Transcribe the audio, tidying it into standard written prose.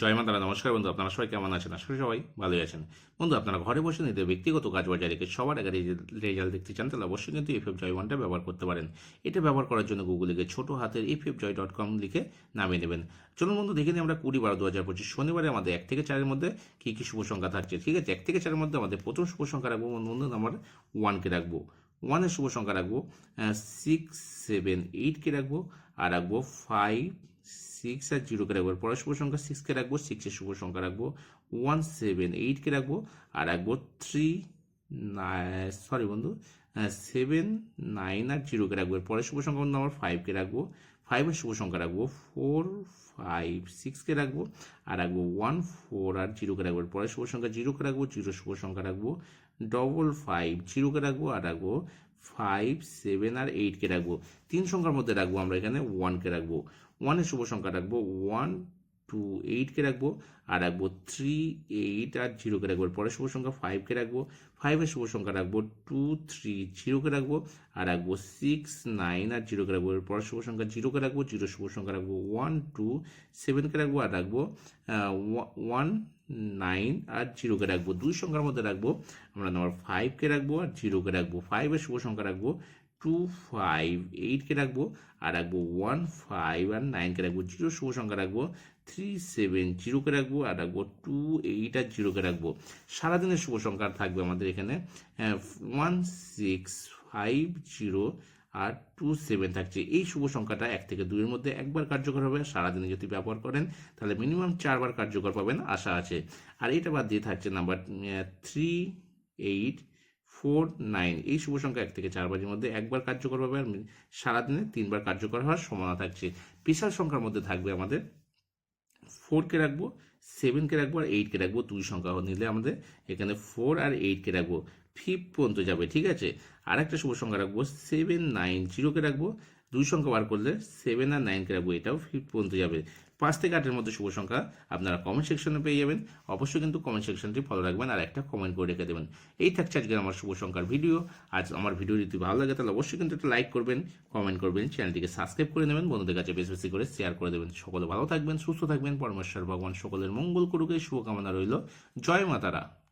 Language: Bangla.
জয় মা তারা। নমস্কার বন্ধু, আপনারা সবাই কেমন আছেন? আশা করি সবাই ভালোই আছেন। বন্ধু, আপনারা ঘরে বসে নিজেদের ব্যক্তিগত কাজ বজায় রেখে সবার আগে রেজাল্ট দেখতে চান, তাহলে অবশ্যই কিন্তু এফএফ জয় ওয়ানটা ব্যবহার করতে পারেন। এটা ব্যবহার করার জন্য গুগলে গিয়ে ছোটো হাতের FFjoy.com লিখে নামিয়ে নেবেন। চলুন বন্ধু, দেখে নিই আমরা 20/12/2025 শনিবারে আমাদের 1 থেকে 4-এর মধ্যে কী কী শুভ সংখ্যা থাকছে। ঠিক আছে, 1 থেকে 4-এর মধ্যে আমাদের প্রথম শুভ সংখ্যা রাখবো বন্ধু, আমরা 1কে রাখবো। 1-এর শুভ সংখ্যা রাখবো 6, 7, 8কে রাখবো। আর রাখবো 5, 6 আর 0কে রাখবো। পরের শুভ সংখ্যা 6কে রাখবো, 6-এর শুভ সংখ্যা রাখবো 1, 7, 8কে রাখবো। আর রাখবো 3, 9, সরি বন্ধু, 7, 9 আর 0কে রাখবো। পরের শুভ সংখ্যা বন্ধু আমরা 5কে রাখবো। 5-এর শুভ সংখ্যা রাখবো 4, 5, 6কে রাখবো। আর রাখবো 1, 4 আর 0কে রাখবো। পরের শুভ সংখ্যা 0কে রাখবো। 0 শুভ সংখ্যা রাখবো 5, 0কে রাখবো। আর রাখবো 5, 7 আর 8কে রাখবো। 3 সংখ্যার মধ্যে রাখবো আমরা এখানে 1কে রাখবো। 1-এর শুভ সংখ্যা রাখবো 1, 2, 8কে রাখবো। আর রাখবো 3, 8 আর 0কে রাখবো। পরের শুভ সংখ্যা 5কে রাখবো। 5-এর শুভ সংখ্যা রাখবো 2, 3, 0কে রাখবো। আর রাখবো 6, 9 আর 0কে রাখবো। পরের শুভ সংখ্যা 0কে রাখবো। 0 শুভ সংখ্যা রাখবো 1, 2, 7কে রাখবো। আর রাখবো 1, 9 আর 0কে রাখবো। 2 সংখ্যার মধ্যে রাখবো আমরা নাম্বার 5কে রাখবো আর 0কে রাখবো। 5-এর শুভ সংখ্যা রাখবো 2, 5, 8কে রাখবো। আর রাখবো 1, 5 আর 9কে রাখবো। 0 শুভ সংখ্যা রাখবো 3, 7, 0কে রাখবো। আর রাখবো 2, 8 আর 0কে রাখবো। সারাদিনের শুভ সংখ্যা থাকবে আমাদের এখানে 1, 6, 5, 0 আর 2, 7 থাকছে। এই শুভ সংখ্যাটা 1 থেকে 2-এর মধ্যে একবার কার্যকর হবে। সারাদিনে যদি ব্যবহার করেন তাহলে মিনিমাম 4বার কার্যকর পাবেন আশা আছে। আর এটা বাদ দিয়ে থাকছে নাম্বার 3, 8, 4, 9। এই শুভ সংখ্যা 1 থেকে 4বারের মধ্যে একবার কার্যকর হবে। আর সারাদিনে 3বার কার্যকর হওয়ার সম্ভাবনা থাকছে। বিশাল সংখ্যার মধ্যে থাকবে আমাদের 4কে রাখবো, 7কে রাখবো আর 8কে রাখবো। 2 সংখ্যা নিলে আমাদের এখানে 4 আর 8কে রাখবো। 5 পর্যন্ত যাবে। ঠিক আছে, আর একটা শুভ সংখ্যা রাখবো 7, 9, 0কে রাখবো। 2 সংখ্যা বার করলে 7 আর 9কে রাখবো। এটাও 5 পর্যন্ত যাবে। 5 থেকে 8-এর মধ্যে শুভ সংখ্যা আপনারা কমেন্ট সেকশনে পেয়ে যাবেন। অবশ্যই কিন্তু কমেন্ট সেকশনটি ফলো রাখবেন আর একটা কমেন্ট করে রেখে দেবেন। এই থাকছে আজকের আমার শুভ সংখ্যার ভিডিও। আজ আমার ভিডিও যদি ভালো লাগে তাহলে অবশ্যই কিন্তু একটা লাইক করবেন, কমেন্ট করবেন, চ্যানেলটিকে সাবস্ক্রাইব করে নেবেন, বন্ধুদের কাছে বেশি বেশি করে শেয়ার করে দেবেন। সকলে ভালো থাকবেন, সুস্থ থাকবেন। পরমেশ্বর ভগবান সকলের মঙ্গল করুক, এই শুভকামনা রইল। জয় মা তারা।